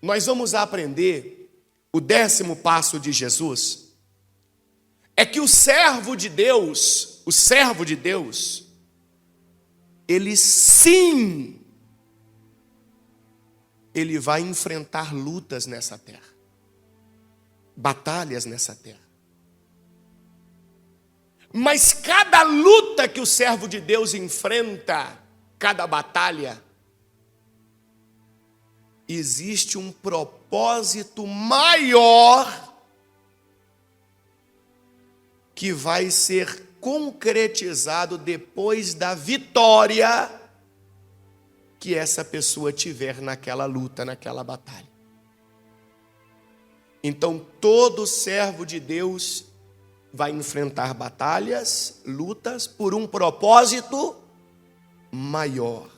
nós vamos aprender o 10º passo de Jesus, é que o servo de Deus, ele sim, ele vai enfrentar lutas nessa terra, batalhas nessa terra. Mas cada luta que o servo de Deus enfrenta, cada batalha, existe um propósito maior que vai ser concretizado depois da vitória que essa pessoa tiver naquela luta, naquela batalha. Então, todo servo de Deus vai enfrentar batalhas, lutas, por um propósito maior.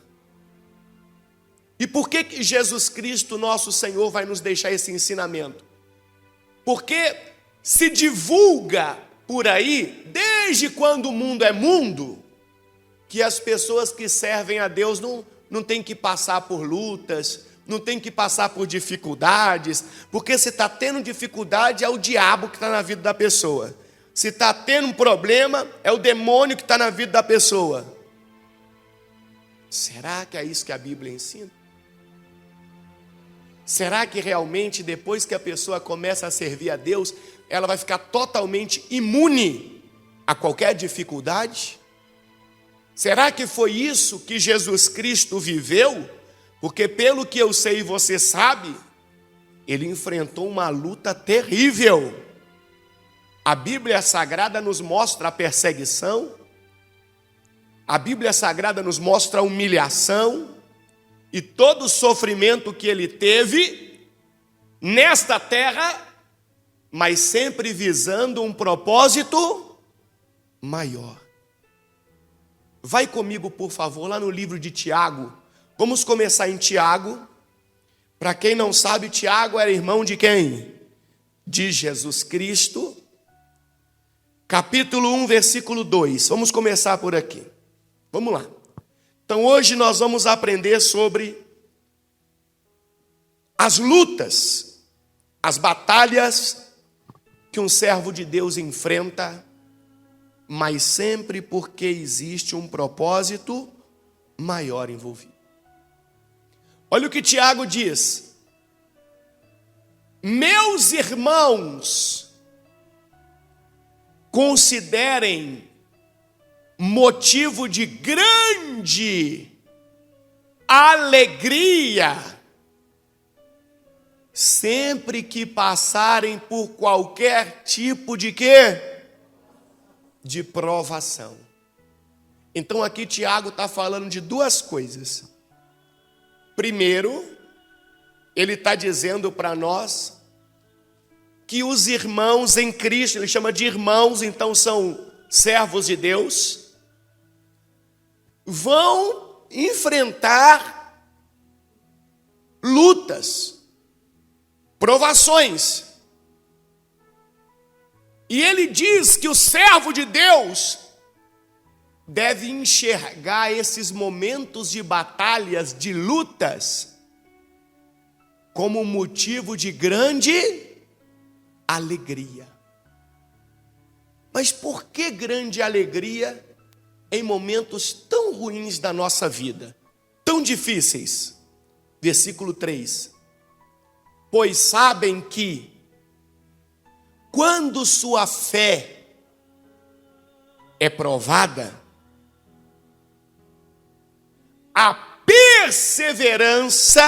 E por que Jesus Cristo, nosso Senhor, vai nos deixar esse ensinamento? Porque se divulga por aí, desde quando o mundo é mundo, que as pessoas que servem a Deus não têm que passar por lutas, não têm que passar por dificuldades, porque se está tendo dificuldade é o diabo que está na vida da pessoa. Se está tendo um problema, é o demônio que está na vida da pessoa. Será que é isso que a Bíblia ensina? Será que realmente depois que a pessoa começa a servir a Deus, ela vai ficar totalmente imune a qualquer dificuldade? Será que foi isso que Jesus Cristo viveu? Porque pelo que eu sei e você sabe, ele enfrentou uma luta terrível. A Bíblia Sagrada nos mostra a perseguição, a Bíblia Sagrada nos mostra a humilhação e todo o sofrimento que ele teve nesta terra, mas sempre visando um propósito maior. Vai comigo, por favor, lá no livro de Tiago. Vamos começar em Tiago. Para quem não sabe, Tiago era irmão de quem? De Jesus Cristo. Capítulo 1, versículo 2. Vamos começar por aqui. Vamos lá. Então hoje nós vamos aprender sobre as lutas, as batalhas que um servo de Deus enfrenta, mas sempre porque existe um propósito maior envolvido. Olha o que Tiago diz: meus irmãos, considerem motivo de grande alegria sempre que passarem por qualquer tipo de quê? De provação. Então aqui Tiago está falando de duas coisas. Primeiro, ele está dizendo para nós que os irmãos em Cristo, ele chama de irmãos, então são servos de Deus, vão enfrentar lutas, provações. E ele diz que o servo de Deus deve enxergar esses momentos de batalhas, de lutas, como motivo de grande alegria. Mas por que grande alegria em momentos tão ruins da nossa vida, tão difíceis? Versículo 3. Pois sabem que, quando sua fé é provada, a perseverança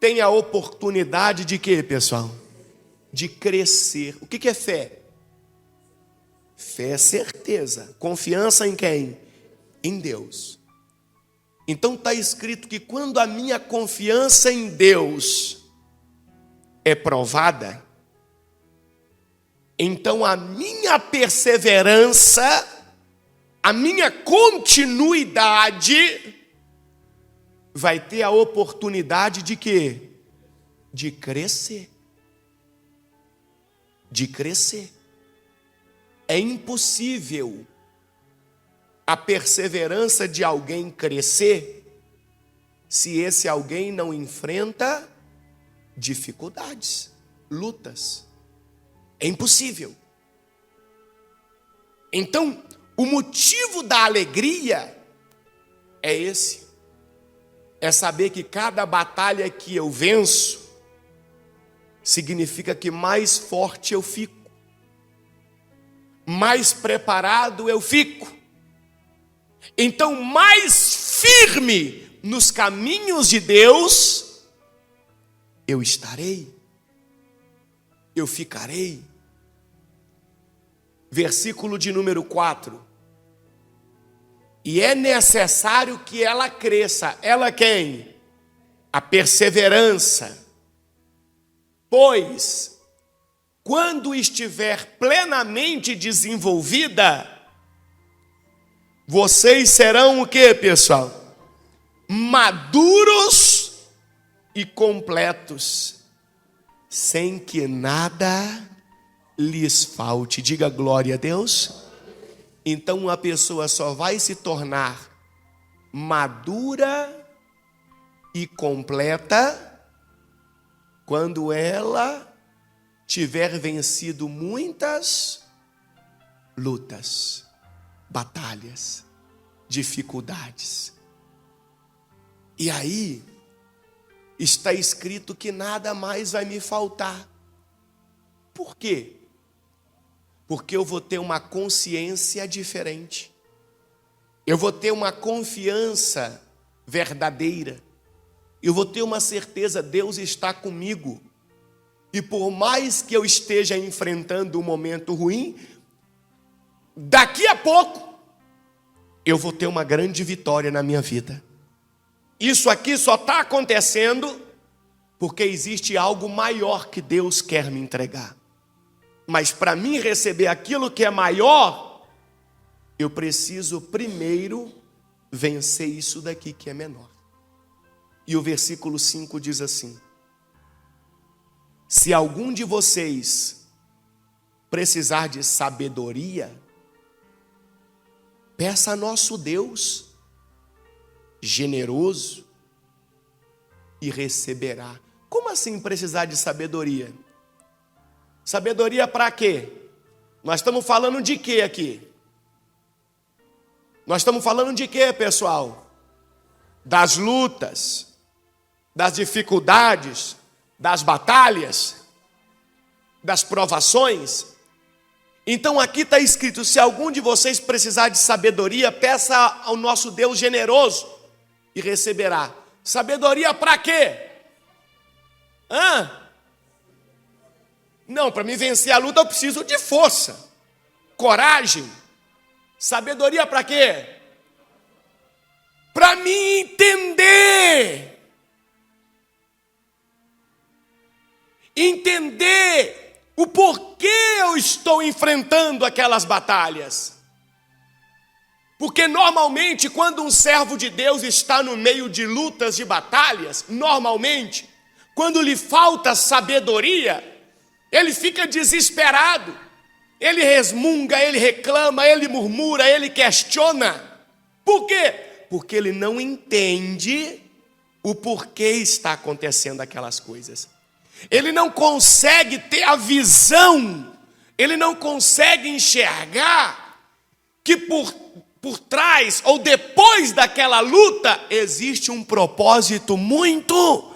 tem a oportunidade de quê, pessoal? De crescer. O que é fé? Fé é certeza. Confiança em quem? Em Deus. Então está escrito que quando a minha confiança em Deus é provada, então a minha perseverança, a minha continuidade vai ter a oportunidade de quê? De crescer. De crescer. É impossível a perseverança de alguém crescer se esse alguém não enfrenta dificuldades, lutas. É impossível. Então, o motivo da alegria é esse. É saber que cada batalha que eu venço significa que mais forte eu fico, mais preparado eu fico. Então, mais firme nos caminhos de Deus eu estarei, eu ficarei. Versículo de número 4. E é necessário que ela cresça. Ela quem? A perseverança. Pois, quando estiver plenamente desenvolvida, vocês serão o quê, pessoal? Maduros e completos, sem que nada lhes falte. Diga glória a Deus. Então uma pessoa só vai se tornar madura e completa quando ela tiver vencido muitas lutas, batalhas, dificuldades. E aí está escrito que nada mais vai me faltar. Por quê? Porque eu vou ter uma consciência diferente. Eu vou ter uma confiança verdadeira. Eu vou ter uma certeza, Deus está comigo. E por mais que eu esteja enfrentando um momento ruim, daqui a pouco eu vou ter uma grande vitória na minha vida. Isso aqui só está acontecendo porque existe algo maior que Deus quer me entregar. Mas para mim receber aquilo que é maior, eu preciso primeiro vencer isso daqui que é menor. E o versículo 5 diz assim: se algum de vocês precisar de sabedoria, peça a nosso Deus, generoso, e receberá. Como assim precisar de sabedoria? Sabedoria para quê? Nós estamos falando de quê aqui? Nós estamos falando de quê, pessoal? Das lutas, das dificuldades, das batalhas, das provações. Então aqui está escrito: se algum de vocês precisar de sabedoria, peça ao nosso Deus generoso e receberá. Sabedoria para quê? Não, para me vencer a luta eu preciso de força, coragem. Sabedoria para quê? Para me entender. Entender o porquê eu estou enfrentando aquelas batalhas. Porque normalmente quando um servo de Deus está no meio de lutas e batalhas, normalmente, quando lhe falta sabedoria, ele fica desesperado, ele resmunga, ele reclama, ele murmura, ele questiona. Por quê? Porque ele não entende o porquê está acontecendo aquelas coisas. Ele não consegue ter a visão, ele não consegue enxergar que por trás ou depois daquela luta existe um propósito muito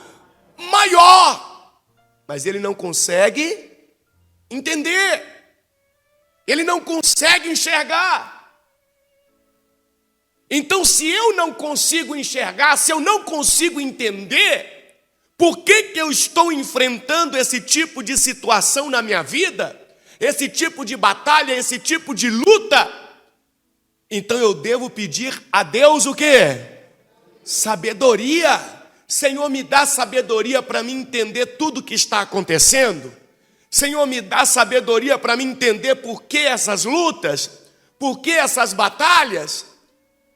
maior. Mas ele não consegue entender, ele não consegue enxergar. Então, se eu não consigo enxergar, se eu não consigo entender por que eu estou enfrentando esse tipo de situação na minha vida, esse tipo de batalha, esse tipo de luta, então eu devo pedir a Deus o quê? Sabedoria. Senhor, me dá sabedoria para mim entender tudo o que está acontecendo. Senhor, me dá sabedoria para mim entender por que essas lutas, por que essas batalhas.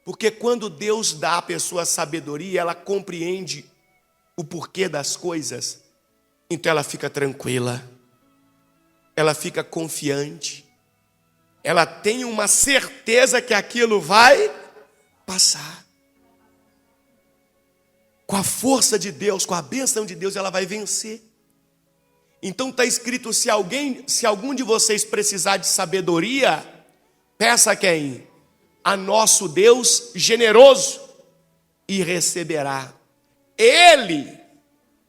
Porque quando Deus dá à pessoa sabedoria, ela compreende o porquê das coisas. Então ela fica tranquila, ela fica confiante, ela tem uma certeza que aquilo vai passar. Com a força de Deus, com a bênção de Deus, ela vai vencer. Então está escrito, se algum de vocês precisar de sabedoria, peça a quem? A nosso Deus generoso, e receberá. Ele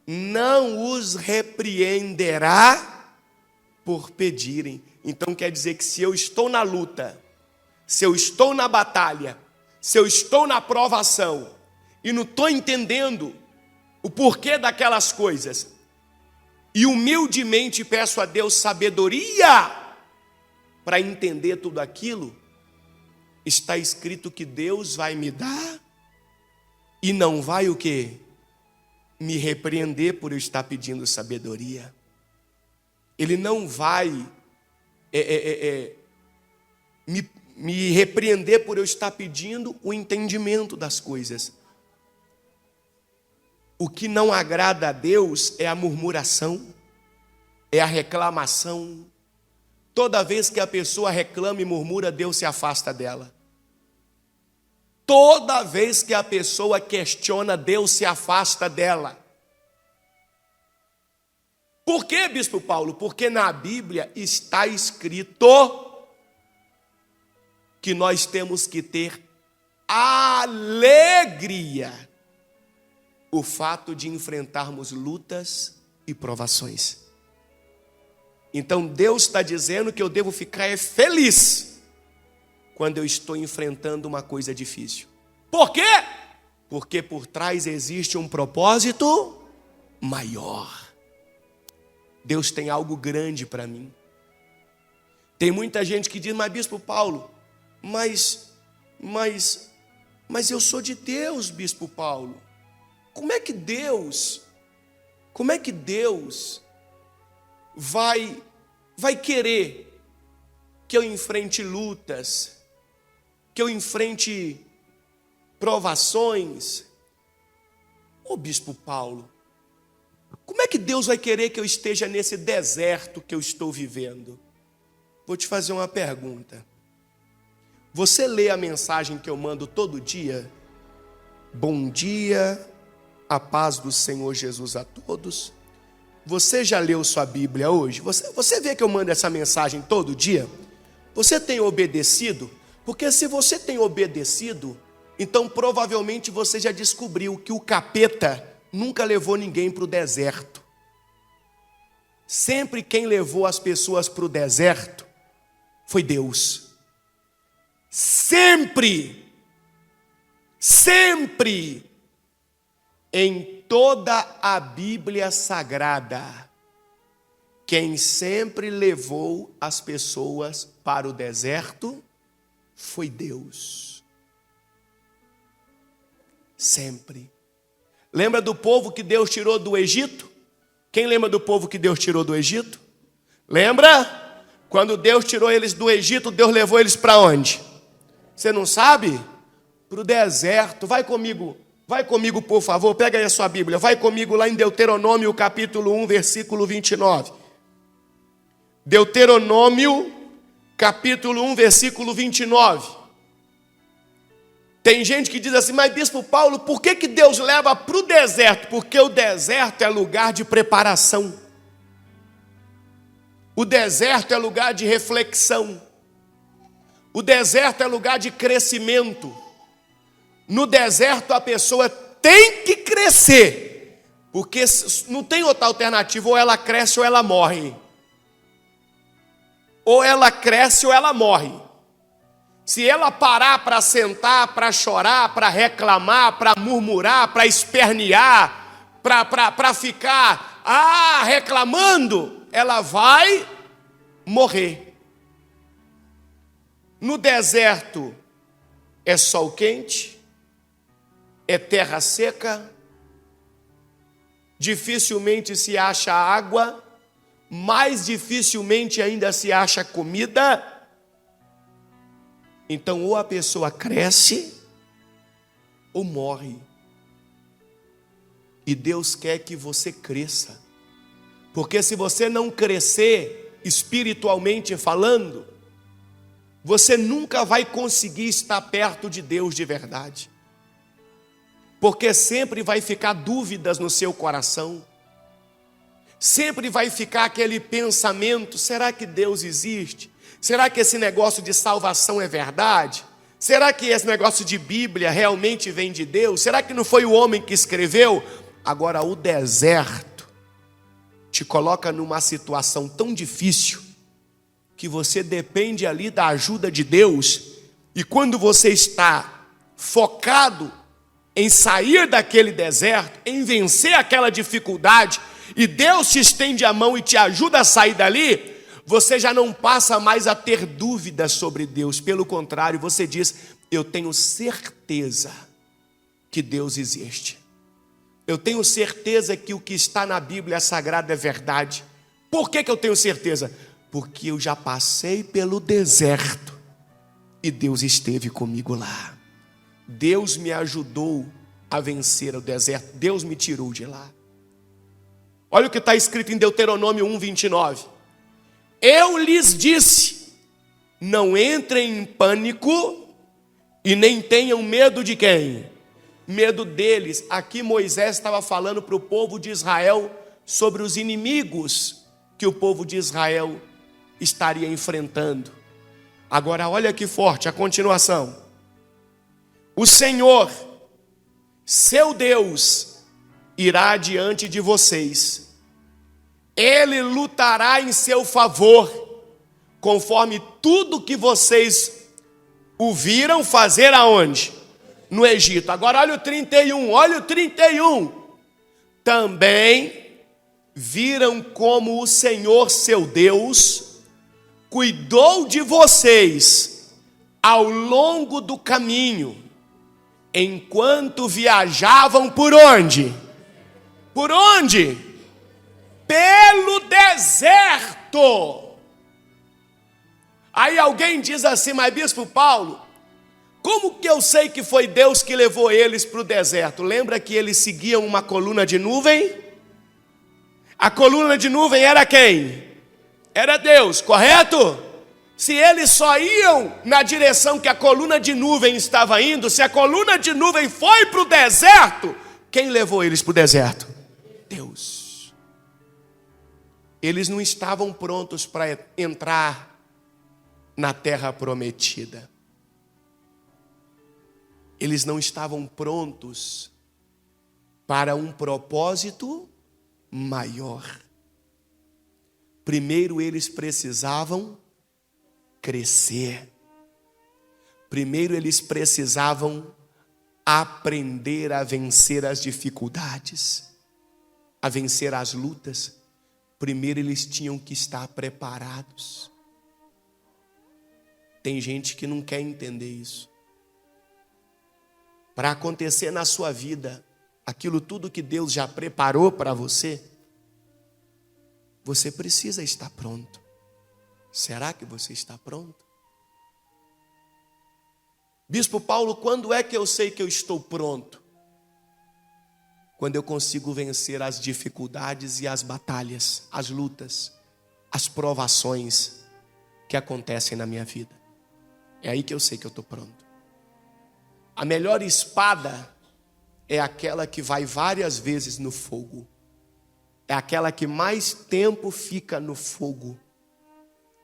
não os repreenderá por pedirem. Então quer dizer que se eu estou na luta, se eu estou na batalha, se eu estou na provação, e não estou entendendo o porquê daquelas coisas, e humildemente peço a Deus sabedoria para entender tudo aquilo, está escrito que Deus vai me dar e não vai o quê? Me repreender por eu estar pedindo sabedoria. Ele não vai me repreender por eu estar pedindo o entendimento das coisas. O que não agrada a Deus é a murmuração, é a reclamação. Toda vez que a pessoa reclama e murmura, Deus se afasta dela. Toda vez que a pessoa questiona, Deus se afasta dela. Por quê, Bispo Paulo? Porque na Bíblia está escrito que nós temos que ter alegria o fato de enfrentarmos lutas e provações. Então Deus está dizendo que eu devo ficar feliz quando eu estou enfrentando uma coisa difícil. Por quê? Porque por trás existe um propósito maior. Deus tem algo grande para mim. Tem muita gente que diz, mas Bispo Paulo, mas eu sou de Deus, Bispo Paulo. Como é que Deus vai querer que eu enfrente lutas, que eu enfrente provações? Ô Bispo Paulo, como é que Deus vai querer que eu esteja nesse deserto que eu estou vivendo? Vou te fazer uma pergunta. Você lê a mensagem que eu mando todo dia? Bom dia, a paz do Senhor Jesus a todos. Você já leu sua Bíblia hoje? Você vê que eu mando essa mensagem todo dia? Você tem obedecido? Porque se você tem obedecido, então provavelmente você já descobriu que o capeta nunca levou ninguém para o deserto. Sempre quem levou as pessoas para o deserto foi Deus. Sempre, sempre, em toda a Bíblia Sagrada, quem sempre levou as pessoas para o deserto foi Deus. Sempre. Lembra do povo que Deus tirou do Egito? Quem lembra do povo que Deus tirou do Egito? Lembra? Quando Deus tirou eles do Egito, Deus levou eles para onde? Você não sabe? Para o deserto. Vai comigo, por favor, pega aí a sua Bíblia. Vai comigo lá em Deuteronômio, capítulo 1, versículo 29. Deuteronômio, capítulo 1, versículo 29. Tem gente que diz assim, mas Bispo Paulo, por que Deus leva para o deserto? Porque o deserto é lugar de preparação. O deserto é lugar de reflexão. O deserto é lugar de crescimento. No deserto a pessoa tem que crescer, porque não tem outra alternativa, ou ela cresce ou ela morre. Ou ela cresce ou ela morre. Se ela parar para sentar, para chorar, para reclamar, para murmurar, para espernear, para ficar reclamando, ela vai morrer. No deserto é sol quente, é terra seca, dificilmente se acha água, mais dificilmente ainda se acha comida. Então, ou a pessoa cresce, ou morre. E Deus quer que você cresça. Porque se você não crescer, espiritualmente falando, você nunca vai conseguir estar perto de Deus de verdade. Porque sempre vai ficar dúvidas no seu coração. sempre vai ficar aquele pensamento: será que Deus existe? Será que esse negócio de salvação é verdade? Será que esse negócio de Bíblia realmente vem de Deus? Será que não foi o homem que escreveu? Agora, o deserto te coloca numa situação tão difícil que você depende ali da ajuda de Deus. E quando você está focado em sair daquele deserto, em vencer aquela dificuldade, e Deus te estende a mão e te ajuda a sair dali, você já não passa mais a ter dúvidas sobre Deus. Pelo contrário, você diz: eu tenho certeza que Deus existe. Eu tenho certeza que o que está na Bíblia Sagrada é verdade. Por que eu tenho certeza? Porque eu já passei pelo deserto e Deus esteve comigo lá. Deus me ajudou a vencer o deserto. Deus me tirou de lá. Olha o que está escrito em Deuteronômio 1:29. Eu lhes disse: não entrem em pânico e nem tenham medo de quem? Medo deles. Aqui Moisés estava falando para o povo de Israel sobre os inimigos que o povo de Israel estaria enfrentando. Agora olha que forte a continuação. O Senhor, seu Deus, irá adiante de vocês. Ele lutará em seu favor, conforme tudo que vocês o viram fazer aonde? No Egito. Agora olha o 31, olha o 31. Também viram como o Senhor, seu Deus, cuidou de vocês ao longo do caminho, enquanto viajavam por onde? Por onde? Pelo deserto. Aí alguém diz assim: mas bispo Paulo, como que eu sei que foi Deus que levou eles para o deserto? Lembra que eles seguiam uma coluna de nuvem? A coluna de nuvem era quem? Era Deus, correto? Se eles só iam na direção que a coluna de nuvem estava indo, se a coluna de nuvem foi para o deserto, quem levou eles para o deserto? Deus. Eles não estavam prontos para entrar na terra prometida. Eles não estavam prontos para um propósito maior. Primeiro eles precisavam crescer. Primeiro eles precisavam aprender a vencer as dificuldades, a vencer as lutas. Primeiro eles tinham que estar preparados. Tem gente que não quer entender isso. Para acontecer na sua vida aquilo tudo que Deus já preparou para você, você precisa estar pronto. Será que você está pronto? Bispo Paulo, quando é que eu sei que eu estou pronto? Quando eu consigo vencer as dificuldades e as batalhas, as lutas, as provações que acontecem na minha vida. É aí que eu sei que eu estou pronto. A melhor espada é aquela que vai várias vezes no fogo. É aquela que mais tempo fica no fogo.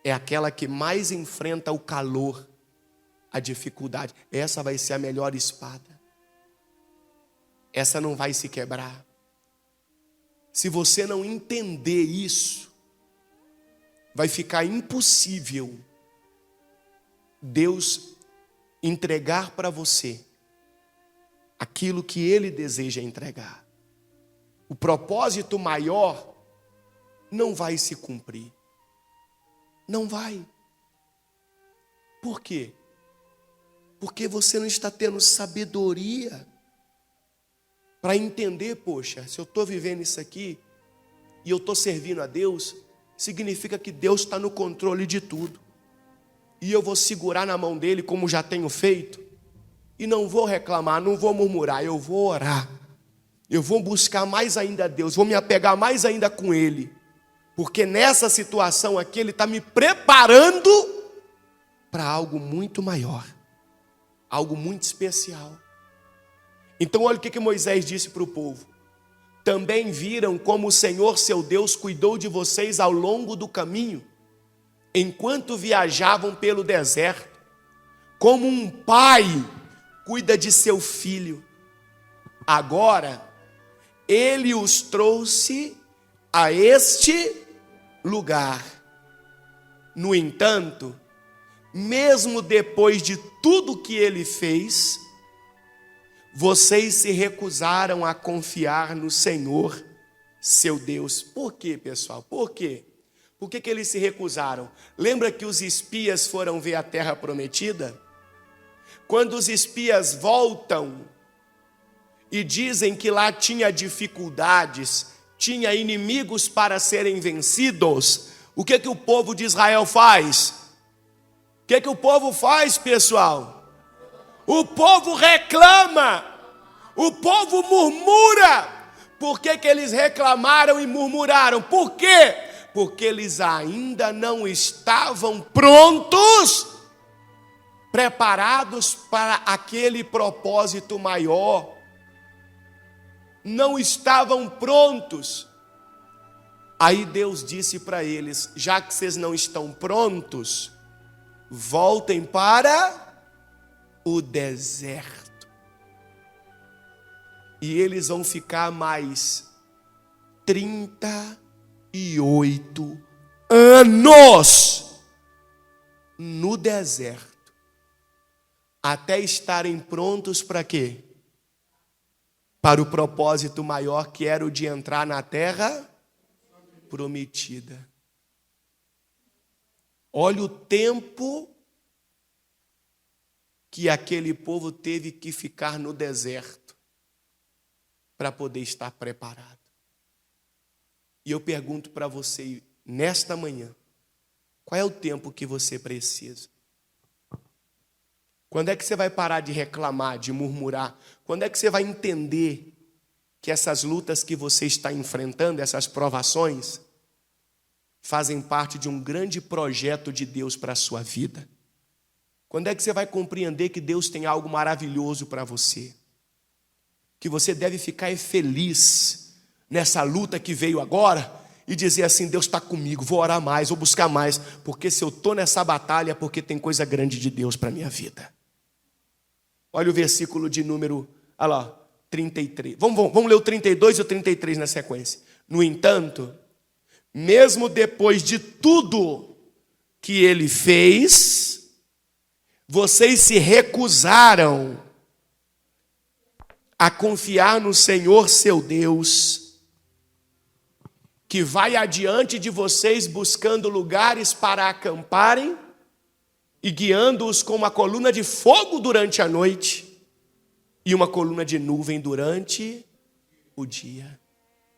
É aquela que mais enfrenta o calor, a dificuldade. Essa vai ser a melhor espada. Essa não vai se quebrar. Se você não entender isso, vai ficar impossível Deus entregar para você aquilo que Ele deseja entregar. O propósito maior não vai se cumprir. Não vai. Por quê? Porque você não está tendo sabedoria para entender, poxa, se eu estou vivendo isso aqui e eu estou servindo a Deus, significa que Deus está no controle de tudo. E eu vou segurar na mão dele como já tenho feito, e não vou reclamar, não vou murmurar, eu vou orar. Eu vou buscar mais ainda a Deus, vou me apegar mais ainda com Ele, porque nessa situação aqui Ele está me preparando para algo muito maior, algo muito especial. Então olha o que Moisés disse para o povo: também viram como o Senhor seu Deus cuidou de vocês ao longo do caminho, enquanto viajavam pelo deserto, como um pai cuida de seu filho. Agora, ele os trouxe a este lugar. No entanto, mesmo depois de tudo que ele fez, vocês se recusaram a confiar no Senhor, seu Deus. Por quê, pessoal? Por quê? Por que eles se recusaram? Lembra que os espias foram ver a terra prometida? Quando os espias voltam e dizem que lá tinha dificuldades, tinha inimigos para serem vencidos, o que o povo de Israel faz? O que o povo faz, pessoal? O povo reclama, o povo murmura. Por que eles reclamaram e murmuraram? Por quê? Porque eles ainda não estavam prontos, preparados para aquele propósito maior. Não estavam prontos. Aí Deus disse para eles: já que vocês não estão prontos, voltem para o deserto. E eles vão ficar mais 38 anos no deserto, até estarem prontos para quê? Para o propósito maior, que era o de entrar na terra prometida. Olha o tempo que aquele povo teve que ficar no deserto para poder estar preparado. E eu pergunto para você nesta manhã, qual é o tempo que você precisa? Quando é que você vai parar de reclamar, de murmurar? Quando é que você vai entender que essas lutas que você está enfrentando, essas provações, fazem parte de um grande projeto de Deus para a sua vida? Quando é que você vai compreender que Deus tem algo maravilhoso para você? Que você deve ficar feliz nessa luta que veio agora e dizer assim: Deus está comigo, vou orar mais, vou buscar mais, porque se eu estou nessa batalha é porque tem coisa grande de Deus para a minha vida. Olha o versículo de número, olha lá, 33. Vamos ler o 32 e o 33 na sequência. No entanto, mesmo depois de tudo que ele fez, vocês se recusaram a confiar no Senhor seu Deus, que vai adiante de vocês buscando lugares para acamparem e guiando-os com uma coluna de fogo durante a noite e uma coluna de nuvem durante o dia.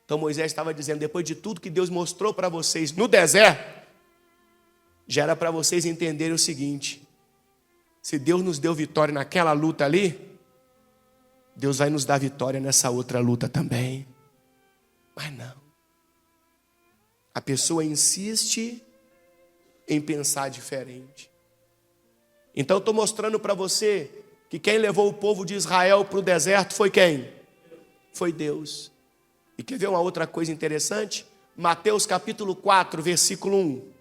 Então Moisés estava dizendo, depois de tudo que Deus mostrou para vocês no deserto, já era para vocês entenderem o seguinte: se Deus nos deu vitória naquela luta ali, Deus vai nos dar vitória nessa outra luta também. Mas não. A pessoa insiste em pensar diferente. Então eu estou mostrando para você que quem levou o povo de Israel para o deserto foi quem? Foi Deus. E quer ver uma outra coisa interessante? Mateus capítulo 4, versículo 1.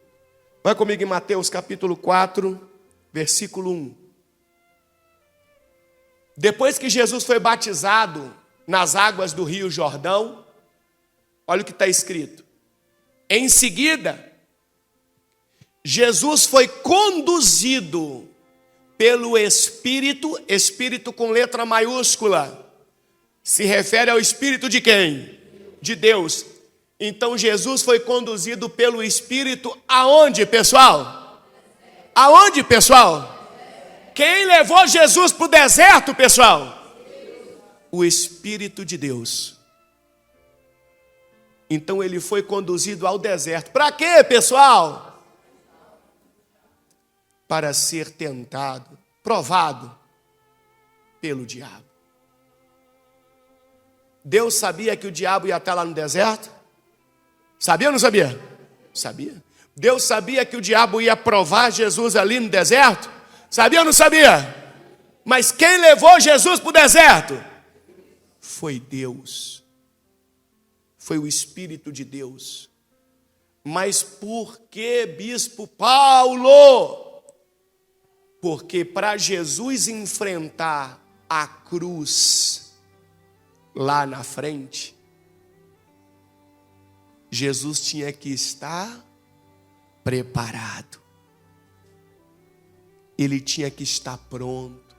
Vai comigo em Mateus capítulo 4, versículo 1. Depois que Jesus foi batizado nas águas do Rio Jordão, olha o que está escrito. Em seguida, Jesus foi conduzido pelo Espírito, Espírito com letra maiúscula, se refere ao Espírito de quem? De Deus. Então Jesus foi conduzido pelo Espírito aonde, pessoal? Aonde, pessoal? Quem levou Jesus para o deserto, pessoal? O Espírito de Deus. Então ele foi conduzido ao deserto. Para quê, pessoal? Para ser tentado, provado pelo diabo. Deus sabia que o diabo ia estar lá no deserto? Sabia ou não sabia? Sabia. Deus sabia que o diabo ia provar Jesus ali no deserto? Sabia ou não sabia? Mas quem levou Jesus para o deserto? Foi Deus. foi o Espírito de Deus. Mas por que, bispo Paulo? Porque para Jesus enfrentar a cruz lá na frente, Jesus tinha que estar preparado. Ele tinha que estar pronto.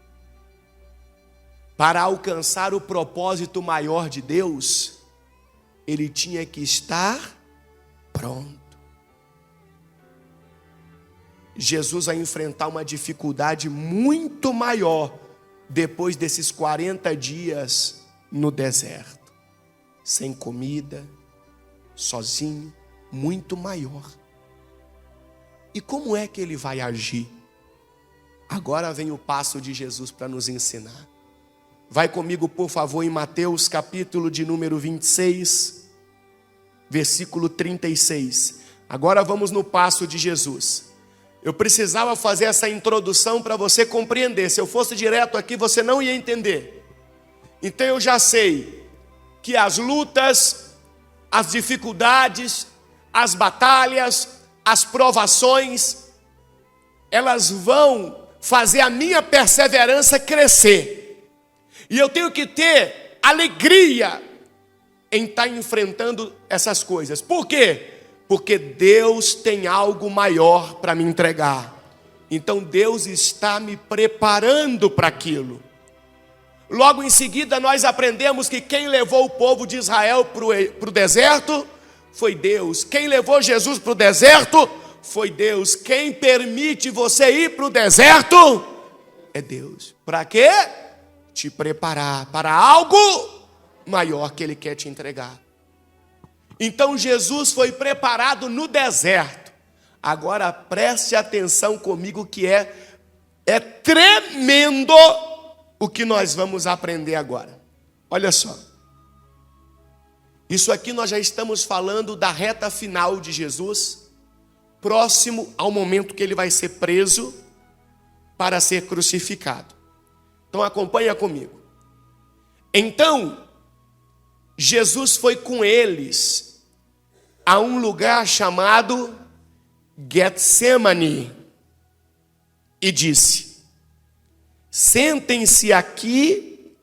Para alcançar o propósito maior de Deus, ele tinha que estar pronto. Jesus vai enfrentar uma dificuldade muito maior depois desses 40 dias no deserto, sem comida, sozinho, muito maior. E como é que ele vai agir? Agora vem o passo de Jesus para nos ensinar. Vai comigo, por favor, em Mateus capítulo de número 26, versículo 36. Agora vamos no passo de Jesus. Eu precisava fazer essa introdução para você compreender. Se eu fosse direto aqui, você não ia entender. Então eu já sei que as lutas, as dificuldades, as batalhas, as provações, elas vão fazer a minha perseverança crescer. E eu tenho que ter alegria em estar enfrentando essas coisas. Por quê? Porque Deus tem algo maior para me entregar. Então Deus está me preparando para aquilo. Logo em seguida nós aprendemos que quem levou o povo de Israel para o deserto foi Deus. Quem levou Jesus para o deserto foi Deus. Quem permite você ir para o deserto é Deus. Para quê? Te preparar para algo maior que Ele quer te entregar. Então Jesus foi preparado no deserto. Agora preste atenção comigo que é tremendo o que nós vamos aprender agora. Olha só. Isso aqui nós já estamos falando da reta final de Jesus, próximo ao momento que Ele vai ser preso para ser crucificado. Então acompanha comigo. Então, Jesus foi com eles a um lugar chamado Getsemane e disse: sentem-se aqui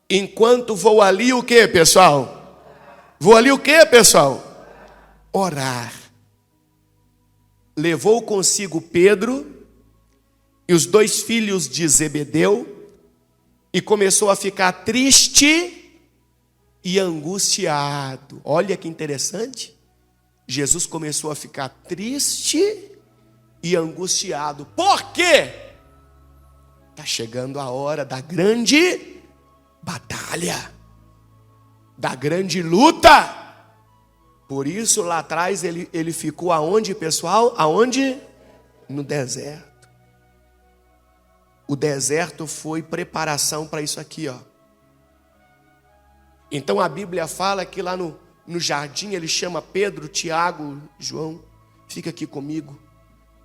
enquanto vou ali o quê, pessoal? Vou ali o quê, pessoal? Orar. Levou consigo Pedro e os 2 filhos de Zebedeu e começou a ficar triste e angustiado. Olha que interessante. Jesus começou a ficar triste e angustiado. Por quê? Está chegando a hora da grande batalha, da grande luta. Por isso lá atrás ele ficou aonde, pessoal? Aonde? No deserto. O deserto foi preparação para isso aqui, ó. Então a Bíblia fala que lá no jardim ele chama Pedro, Tiago, João. Fica aqui comigo,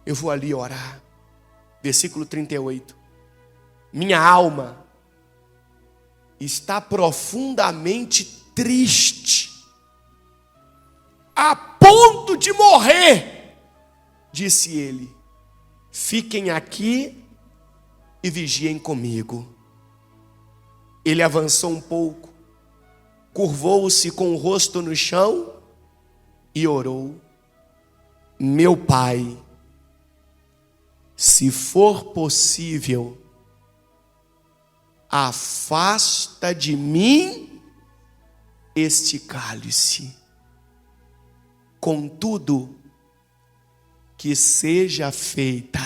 eu vou ali orar. Versículo 38. Minha alma está profundamente triste, a ponto de morrer, disse ele. Fiquem aqui e vigiem comigo. Ele avançou um pouco, curvou-se com o rosto no chão e orou: meu Pai, se for possível, afasta de mim este cálice. Contudo, que seja feita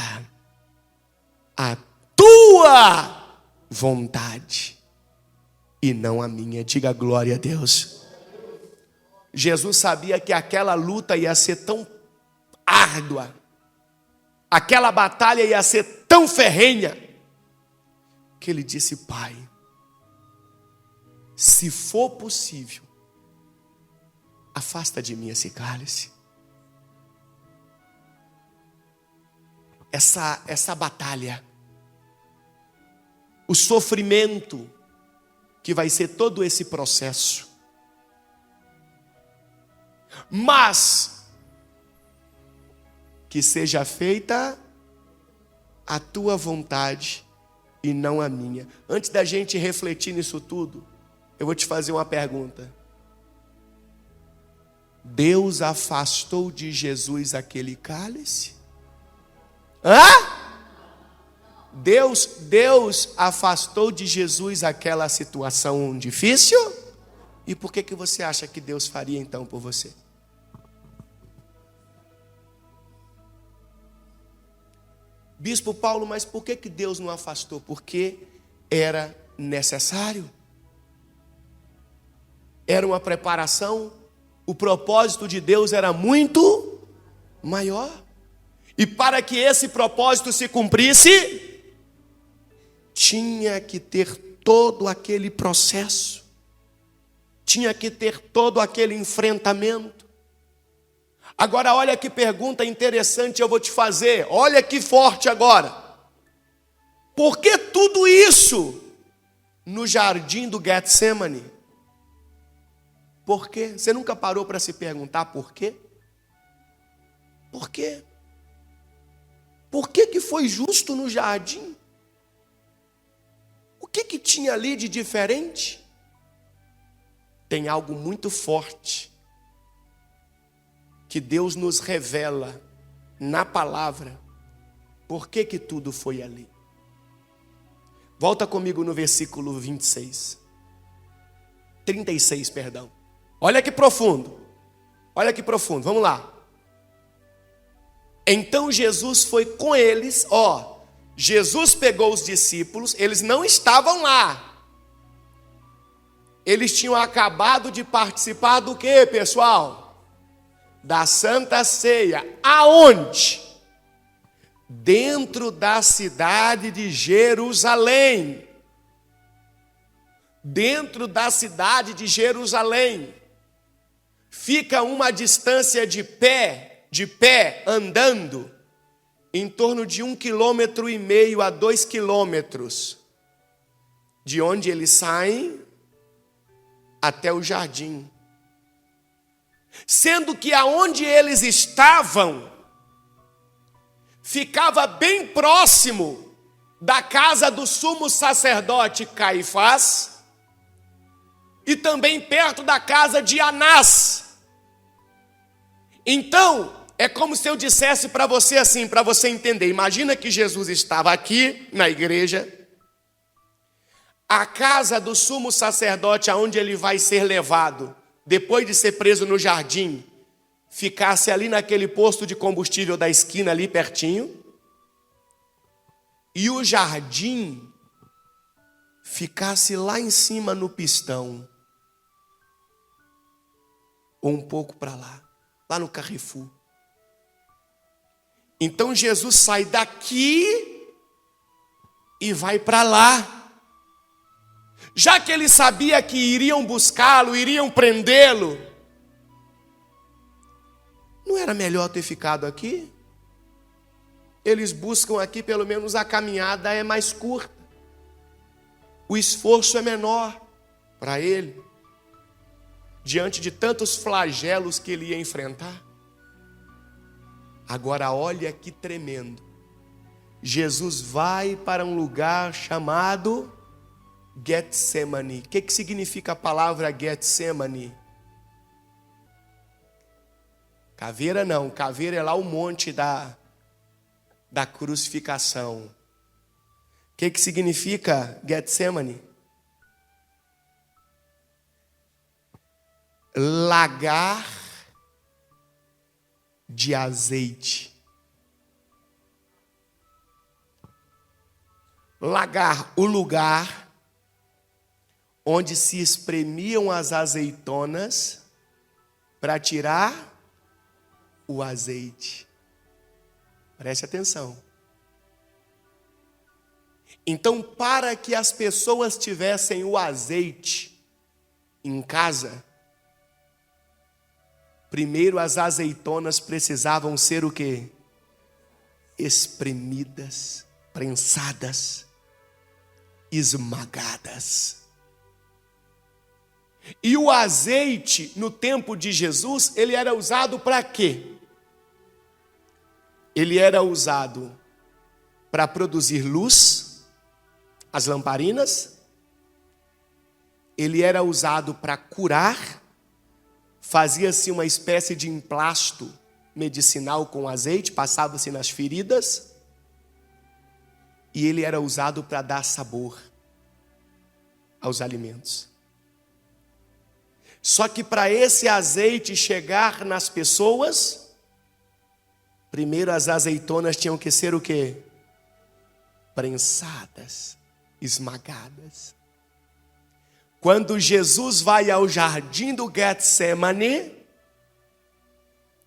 a tua vontade e não a minha. Diga glória a Deus. Jesus sabia que aquela luta ia ser tão árdua, aquela batalha ia ser tão ferrenha, que ele disse: Pai, se for possível, afasta de mim esse cálice. Essa batalha, o sofrimento que vai ser todo esse processo, Mas que seja feita a tua vontade e não a minha. Antes da gente refletir nisso tudo, eu vou te fazer uma pergunta. Deus afastou de Jesus aquele cálice? Deus afastou de Jesus aquela situação difícil? E por que você acha que Deus faria então por você? Bispo Paulo, mas por que Deus não afastou? Porque era necessário. Era uma preparação. O propósito de Deus era muito maior. E para que esse propósito se cumprisse, tinha que ter todo aquele processo. Tinha que ter todo aquele enfrentamento. Agora olha que pergunta interessante eu vou te fazer. Olha que forte agora. Por que tudo isso no jardim do Getsemane? Por quê? Você nunca parou para se perguntar por quê? Por quê? Por que foi justo no jardim? O que tinha ali de diferente? Tem algo muito forte que Deus nos revela na palavra. Por que tudo foi ali? Volta comigo no versículo 36, perdão. Olha que profundo. Olha que profundo. Vamos lá. Então Jesus foi com eles. Jesus pegou os discípulos. Eles não estavam lá. Eles tinham acabado de participar do quê, pessoal? Da Santa Ceia. Aonde? Dentro da cidade de Jerusalém. Dentro da cidade de Jerusalém. Fica uma distância de pé, andando, em torno de 1,5 km a 2 km, de onde eles saem até o jardim. Sendo que aonde eles estavam, ficava bem próximo da casa do sumo sacerdote Caifás, e também perto da casa de Anás. Então, é como se eu dissesse para você assim, para você entender. Imagina que Jesus estava aqui na igreja, a casa do sumo sacerdote, aonde ele vai ser levado, depois de ser preso no jardim, ficasse ali naquele posto de combustível da esquina ali pertinho, e o jardim ficasse lá em cima no pistão, ou um pouco para lá no Carrefour. Então Jesus sai daqui e vai para lá. Já que ele sabia que iriam buscá-lo, iriam prendê-lo, não era melhor ter ficado aqui? Eles buscam aqui, pelo menos a caminhada é mais curta. O esforço é menor para ele, diante de tantos flagelos que ele ia enfrentar. Agora olha que tremendo. Jesus vai para um lugar chamado Getsemane. O que significa a palavra Getsemane? Caveira não, caveira é lá o monte da crucificação. O que significa Getsemane? Lagar de azeite. Lagar, o lugar onde se espremiam as azeitonas para tirar o azeite. Preste atenção. Então, para que as pessoas tivessem o azeite em casa, primeiro as azeitonas precisavam ser o quê? Espremidas, prensadas, esmagadas. E o azeite, no tempo de Jesus, ele era usado para quê? Ele era usado para produzir luz, as lamparinas. Ele era usado para curar. Fazia-se uma espécie de emplasto medicinal com azeite, passava-se nas feridas. E ele era usado para dar sabor aos alimentos. Só que para esse azeite chegar nas pessoas, primeiro as azeitonas tinham que ser o quê? Prensadas, esmagadas. Quando Jesus vai ao jardim do Getsemane,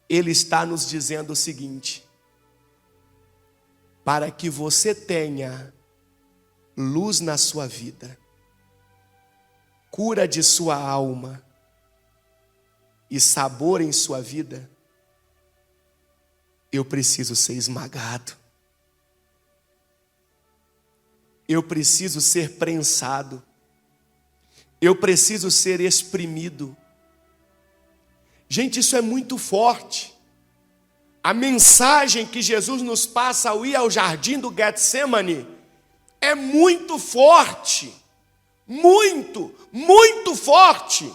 ele está nos dizendo o seguinte: para que você tenha luz na sua vida, cura de sua alma e sabor em sua vida, eu preciso ser esmagado. Eu preciso ser prensado. Eu preciso ser exprimido. Gente, isso é muito forte. A mensagem que Jesus nos passa ao ir ao jardim do Getsemane é muito forte. Muito, muito forte.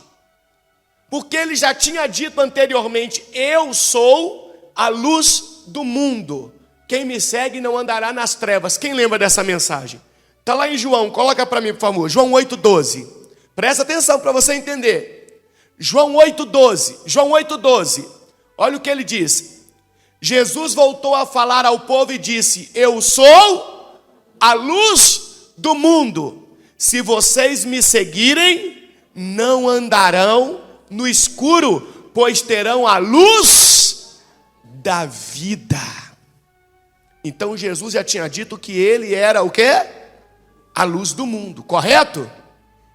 Porque ele já tinha dito anteriormente: eu sou a luz do mundo. Quem me segue não andará nas trevas. Quem lembra dessa mensagem? Está lá em João, coloca para mim, por favor. João 8,12. Presta atenção para você entender. João 8,12. João 8,12. Olha o que ele diz. Jesus voltou a falar ao povo e disse: eu sou a luz do mundo. Se vocês me seguirem, não andarão no escuro, pois terão a luz da vida. Então Jesus já tinha dito que ele era o quê? A luz do mundo, correto?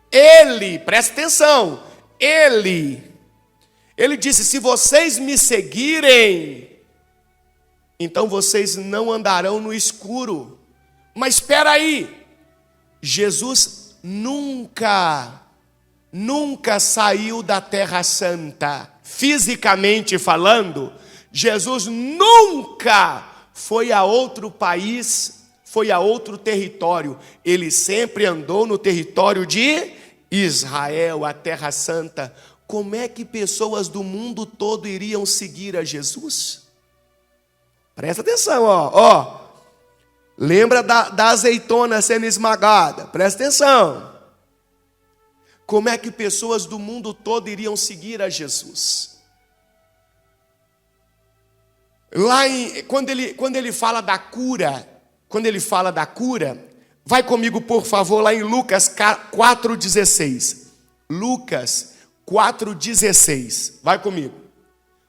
Ele, presta atenção, ele disse: se vocês me seguirem, então vocês não andarão no escuro. Mas espera aí, Jesus nunca saiu da Terra Santa. Fisicamente falando, Jesus nunca foi a outro país, foi a outro território. Ele sempre andou no território de Israel, a Terra Santa. Como é que pessoas do mundo todo iriam seguir a Jesus? Presta atenção, ó. Lembra da azeitona sendo esmagada? Presta atenção. Como é que pessoas do mundo todo iriam seguir a Jesus? Quando ele fala da cura, vai comigo, por favor, lá em Lucas 4,16. Lucas 4,16. Vai comigo.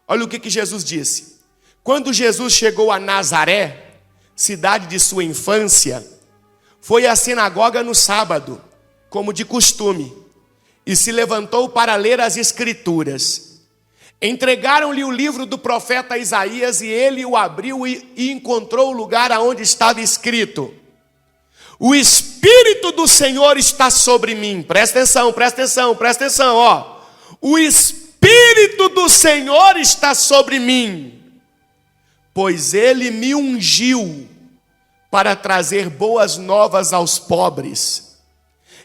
Olha o que Jesus disse. Quando Jesus chegou a Nazaré, cidade de sua infância, foi à sinagoga no sábado, como de costume, e se levantou para ler as Escrituras. Entregaram-lhe o livro do profeta Isaías, e ele o abriu e encontrou o lugar aonde estava escrito: o Espírito do Senhor está sobre mim. Presta atenção, ó. O Espírito do Senhor está sobre mim, pois ele me ungiu para trazer boas novas aos pobres.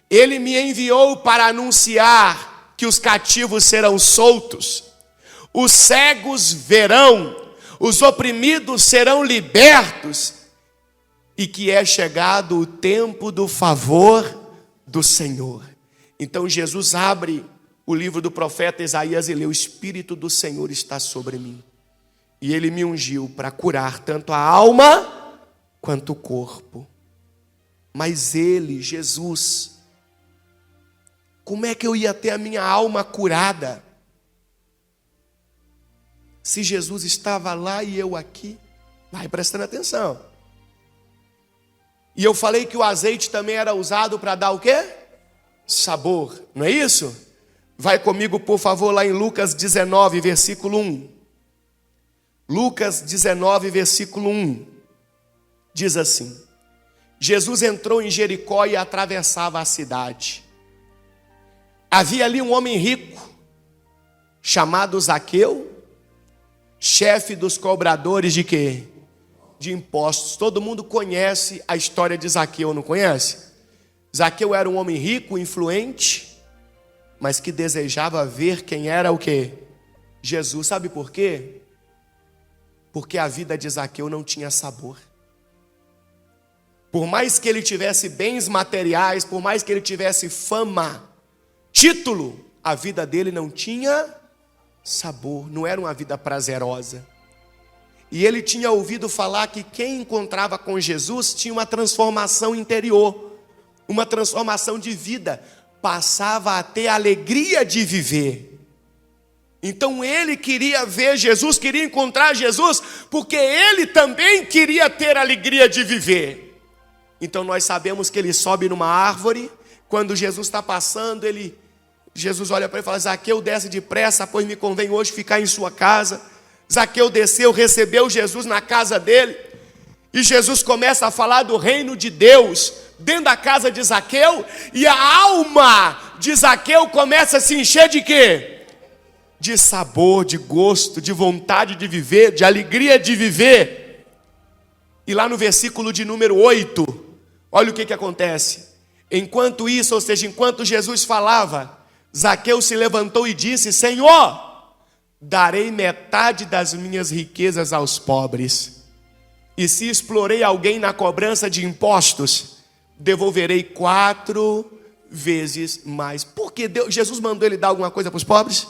Ele me enviou para anunciar que os cativos serão soltos, os cegos verão, os oprimidos serão libertos, e que é chegado o tempo do favor do Senhor. Então Jesus abre o livro do profeta Isaías e lê: o Espírito do Senhor está sobre mim, e ele me ungiu para curar tanto a alma quanto o corpo. Mas ele, Jesus, como é que eu ia ter a minha alma curada se Jesus estava lá e eu aqui? Vai prestando atenção. E eu falei que o azeite também era usado para dar o quê? Sabor, não é isso? Vai comigo, por favor, lá em Lucas 19, versículo 1. Lucas 19, versículo 1. Diz assim: Jesus entrou em Jericó e atravessava a cidade. Havia ali um homem rico, chamado Zaqueu, chefe dos cobradores de quê? De impostos. Todo mundo conhece a história de Zaqueu, não conhece? Zaqueu era um homem rico, influente, mas que desejava ver quem era o quê? Jesus. Sabe por quê? Porque a vida de Zaqueu não tinha sabor. Por mais que ele tivesse bens materiais, por mais que ele tivesse fama, título, a vida dele não tinha sabor, não era uma vida prazerosa. E ele tinha ouvido falar que quem encontrava com Jesus tinha uma transformação interior, uma transformação de vida, passava a ter alegria de viver. Então ele queria ver Jesus, queria encontrar Jesus, porque ele também queria ter alegria de viver. Então nós sabemos que ele sobe numa árvore, quando Jesus está passando, Jesus olha para ele e fala: Zaqueu, desce depressa, pois me convém hoje ficar em sua casa. Zaqueu desceu, recebeu Jesus na casa dele, e Jesus começa a falar do reino de Deus dentro da casa de Zaqueu, e a alma de Zaqueu começa a se encher de quê? De sabor, de gosto, de vontade de viver, de alegria de viver. E lá no versículo de número 8, olha o que acontece. Enquanto isso, ou seja, enquanto Jesus falava, Zaqueu se levantou e disse: Senhor, darei metade das minhas riquezas aos pobres, e se explorei alguém na cobrança de impostos, devolverei 4 vezes mais. Por que Jesus mandou ele dar alguma coisa para os pobres?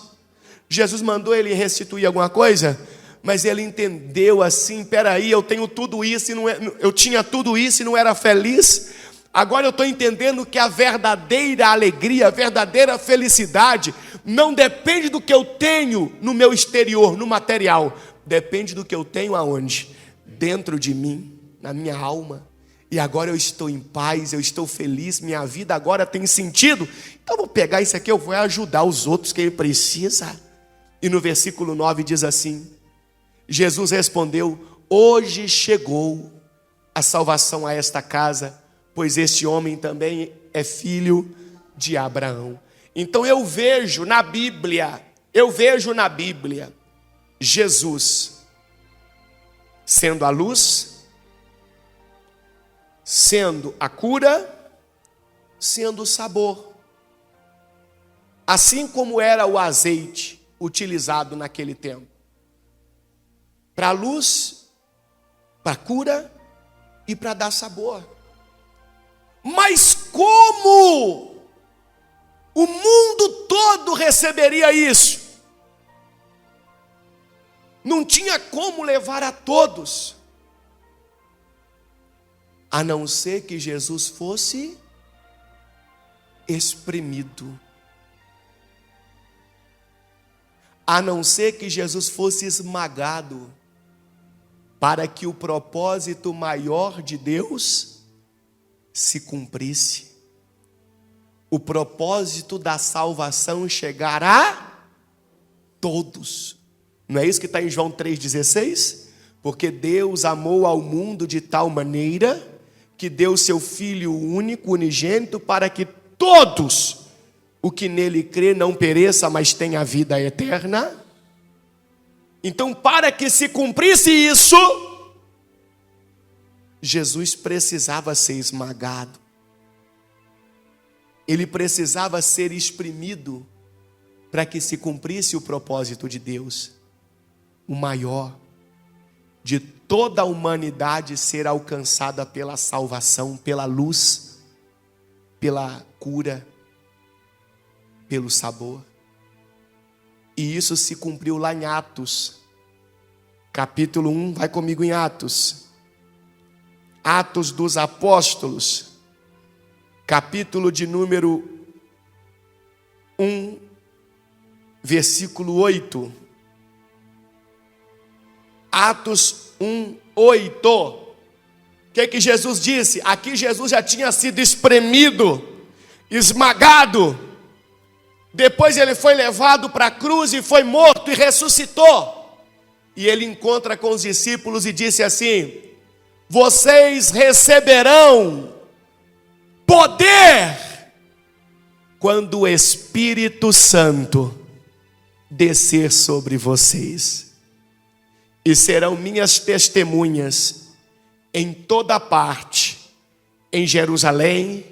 Jesus mandou ele restituir alguma coisa? Mas ele entendeu assim: peraí, eu tenho tudo isso e eu tinha tudo isso e não era feliz. Agora eu estou entendendo que a verdadeira alegria, a verdadeira felicidade não depende do que eu tenho no meu exterior, no material. Depende do que eu tenho aonde? Dentro de mim, na minha alma. E agora eu estou em paz, eu estou feliz, minha vida agora tem sentido. Então eu vou pegar isso aqui, eu vou ajudar os outros que ele precisa. E no versículo 9 diz assim: Jesus respondeu: hoje chegou a salvação a esta casa, pois este homem também é filho de Abraão. Então eu vejo na Bíblia Jesus sendo a luz, sendo a cura, sendo o sabor. Assim como era o azeite utilizado naquele tempo. Para a luz, para a cura e para dar sabor. Mas como o mundo todo receberia isso? Não tinha como levar a todos, a não ser que Jesus fosse espremido, a não ser que Jesus fosse esmagado, para que o propósito maior de Deus se cumprisse. O propósito da salvação chegar a todos. Não é isso que está em João 3,16? Porque Deus amou ao mundo de tal maneira que deu seu Filho único, unigênito, para que todos o que nele crê não pereça, mas tenha vida eterna. Então, para que se cumprisse isso, Jesus precisava ser esmagado. Ele precisava ser exprimido para que se cumprisse o propósito de Deus, o maior, de toda a humanidade ser alcançada pela salvação, pela luz, pela cura, pelo sabor. E isso se cumpriu lá em Atos, capítulo 1, vai comigo em Atos. Atos dos Apóstolos, capítulo de número 1, versículo 8. Atos 1, 8. O que Jesus disse? Aqui Jesus já tinha sido espremido, esmagado. Depois ele foi levado para a cruz e foi morto e ressuscitou. E ele encontra com os discípulos e disse assim: vocês receberão poder quando o Espírito Santo descer sobre vocês, e serão minhas testemunhas em toda parte, em Jerusalém,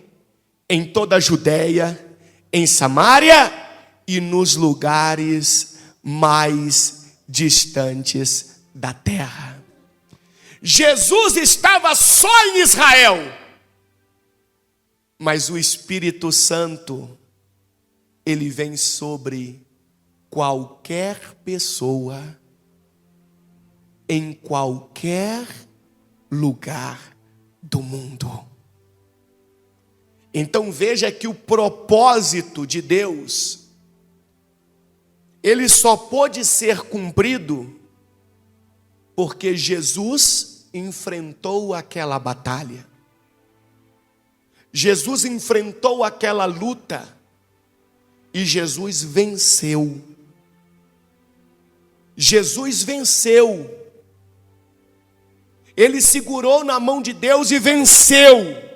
em toda a Judéia, em Samaria e nos lugares mais distantes da terra. Jesus estava só em Israel, mas o Espírito Santo, ele vem sobre qualquer pessoa, em qualquer lugar do mundo. Então veja que o propósito de Deus, ele só pôde ser cumprido porque Jesus enfrentou aquela batalha. Jesus enfrentou aquela luta e Jesus venceu. Jesus venceu. Ele segurou na mão de Deus e venceu.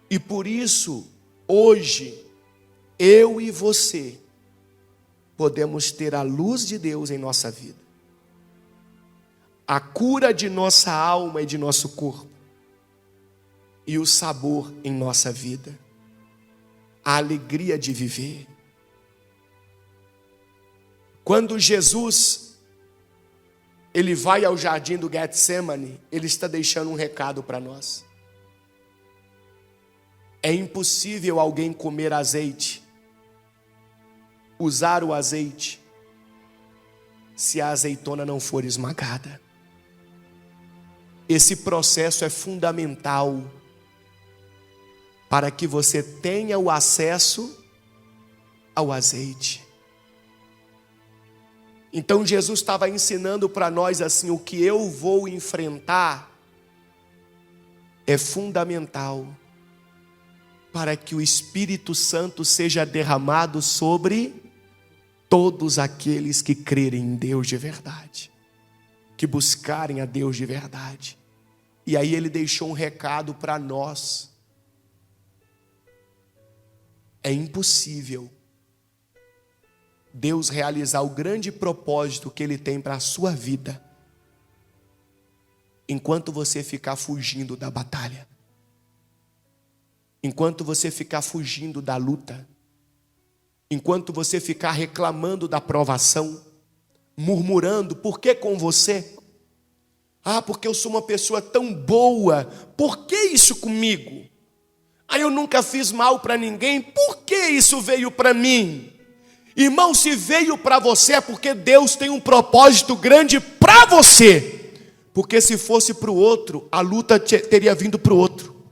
E por isso, hoje, eu e você podemos ter a luz de Deus em nossa vida, a cura de nossa alma e de nosso corpo, e o sabor em nossa vida, a alegria de viver. Quando Jesus, ele vai ao jardim do Getsemane, ele está deixando um recado para nós. É impossível alguém comer azeite, usar o azeite, se a azeitona não for esmagada. Esse processo é fundamental para que você tenha o acesso ao azeite. Então Jesus estava ensinando para nós assim: o que eu vou enfrentar é fundamental para que o Espírito Santo seja derramado sobre todos aqueles que crerem em Deus de verdade, que buscarem a Deus de verdade. E aí ele deixou um recado para nós. É impossível Deus realizar o grande propósito que Ele tem para a sua vida enquanto você ficar fugindo da batalha, enquanto você ficar fugindo da luta, enquanto você ficar reclamando da provação, murmurando: por que com você? Ah, porque eu sou uma pessoa tão boa, por que isso comigo? Ah, eu nunca fiz mal para ninguém, por que isso veio para mim? Irmão, se veio para você é porque Deus tem um propósito grande para você. Porque se fosse para o outro, a luta teria vindo para o outro.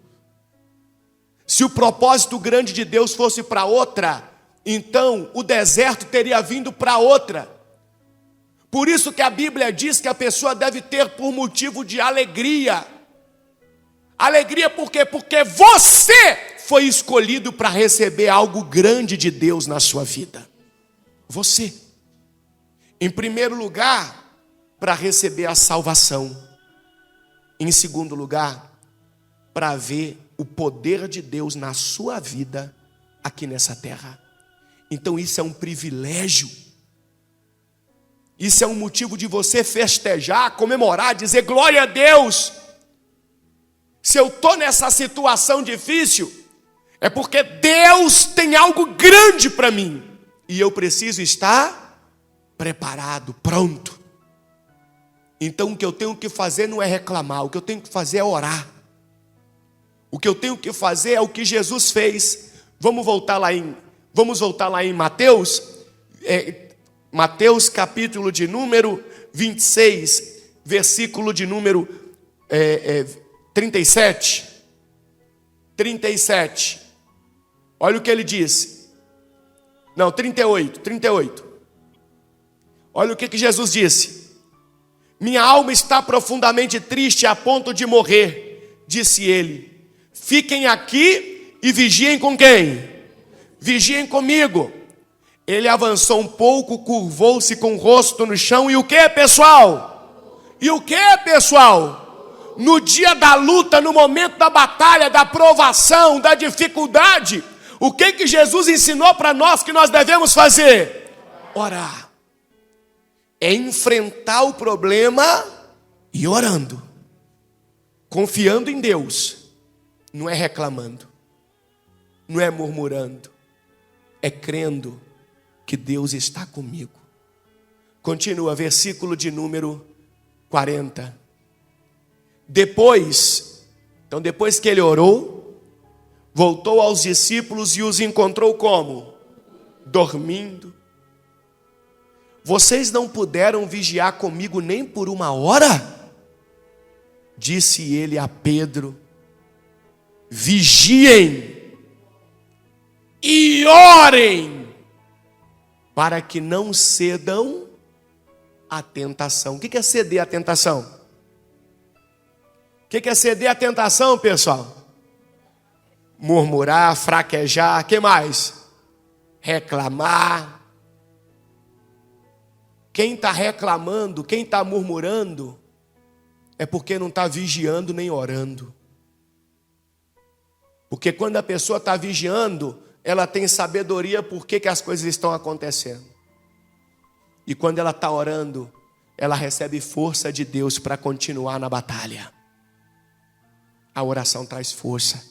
Se o propósito grande de Deus fosse para outra, então o deserto teria vindo para outra. Por isso que a Bíblia diz que a pessoa deve ter por motivo de alegria. Alegria por quê? Porque você foi escolhido para receber algo grande de Deus na sua vida. Você. Em primeiro lugar, para receber a salvação. Em segundo lugar, para ver o poder de Deus na sua vida aqui nessa terra. Então isso é um privilégio. Isso é um motivo de você festejar, comemorar, dizer glória a Deus. Se eu estou nessa situação difícil, é porque Deus tem algo grande para mim. E eu preciso estar preparado, pronto. Então o que eu tenho que fazer não é reclamar, o que eu tenho que fazer é orar. O que eu tenho que fazer é o que Jesus fez. Vamos voltar lá em Mateus, Mateus capítulo de número 26, versículo de número 37. 37. Olha o que ele disse. Não, 38. Olha o que Jesus disse. Minha alma está profundamente triste a ponto de morrer, disse ele. Fiquem aqui e vigiem com quem? Vigiem comigo. Ele avançou um pouco, curvou-se com o rosto no chão. E o que, pessoal? no dia da luta, no momento da batalha, da provação, da dificuldade, o que Jesus ensinou para nós que nós devemos fazer? Orar. É enfrentar o problema e orando, confiando em Deus. Não é reclamando, não é murmurando, é crendo que Deus está comigo. Continua, versículo de número 40. Depois que ele orou, voltou aos discípulos e os encontrou como? Dormindo. Vocês não puderam vigiar comigo nem por 1 hora? Disse ele a Pedro: vigiem e orem, para que não cedam à tentação. O que é ceder à tentação? O que é ceder à tentação, pessoal? Murmurar, fraquejar, o que mais? Reclamar. Quem está reclamando, quem está murmurando, é porque não está vigiando nem orando. Porque quando a pessoa está vigiando, ela tem sabedoria por que as coisas estão acontecendo. E quando ela está orando, ela recebe força de Deus para continuar na batalha. A oração traz força.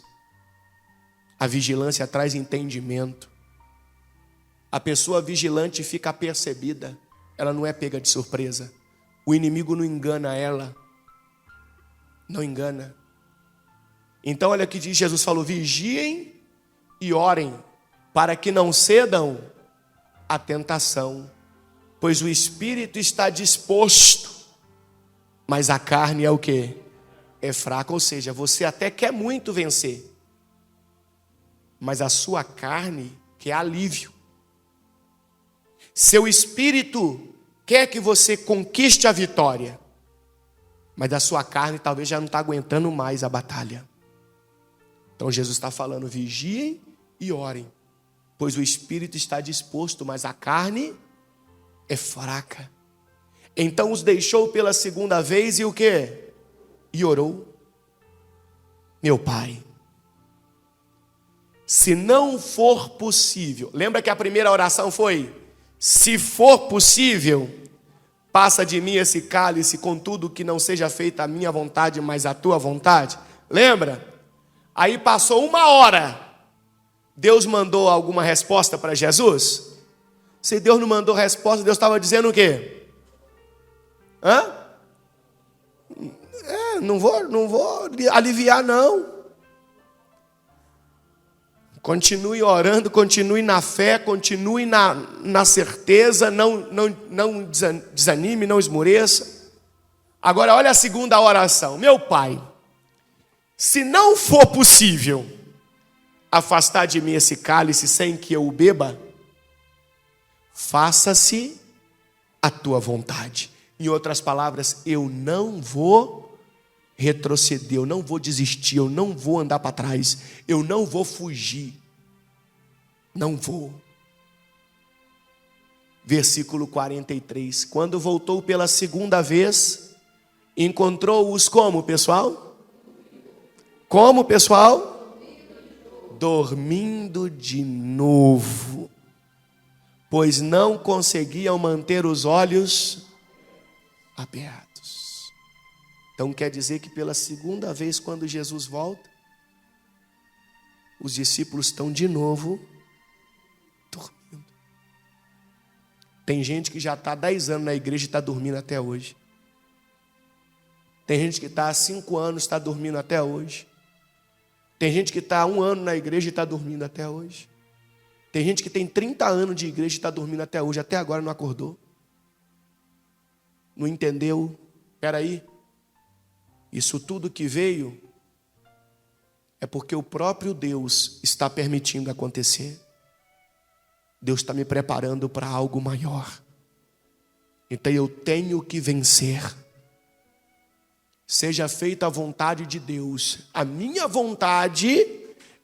A vigilância traz entendimento. A pessoa vigilante fica apercebida. Ela não é pega de surpresa. O inimigo não engana ela. Não engana. Então olha o que diz Jesus, falou: vigiem e orem, para que não cedam à tentação. Pois o espírito está disposto, mas a carne é o quê? É fraca. Ou seja, você até quer muito vencer, mas a sua carne quer alívio. Seu espírito quer que você conquiste a vitória, mas a sua carne talvez já não está aguentando mais a batalha. Então Jesus está falando: vigiem e orem, pois o espírito está disposto, mas a carne é fraca. Então os deixou pela segunda vez e o quê? E orou: meu Pai, se não for possível. Lembra que a primeira oração foi: se for possível, passa de mim esse cálice, contudo que não seja feita a minha vontade, mas a tua vontade. Lembra? Aí passou 1 hora. Deus mandou alguma resposta para Jesus? Se Deus não mandou resposta, Deus estava dizendo o quê? Não vou aliviar não. Continue orando, continue na fé, continue na certeza, não desanime, não esmoreça. Agora olha a segunda oração: meu Pai, se não for possível afastar de mim esse cálice sem que eu o beba, faça-se a tua vontade. Em outras palavras, eu não vou retroceder, eu não vou desistir, eu não vou andar para trás, eu não vou fugir. Não vou. Versículo 43. Quando voltou pela segunda vez, encontrou-os como, pessoal? Como, pessoal? Dormindo de novo, pois não conseguiam manter os olhos abertos. Então quer dizer que pela segunda vez, quando Jesus volta, os discípulos estão de novo dormindo. Tem gente que já está há 10 anos na igreja e está dormindo até hoje. Tem gente que está há 5 anos e está dormindo até hoje. Tem gente que está há 1 ano na igreja e está dormindo até hoje. Tem gente que tem 30 anos de igreja e está dormindo até hoje, até agora não acordou. Não entendeu? Espera aí. Isso tudo que veio é porque o próprio Deus está permitindo acontecer. Deus está me preparando para algo maior. Então eu tenho que vencer. Seja feita a vontade de Deus. A minha vontade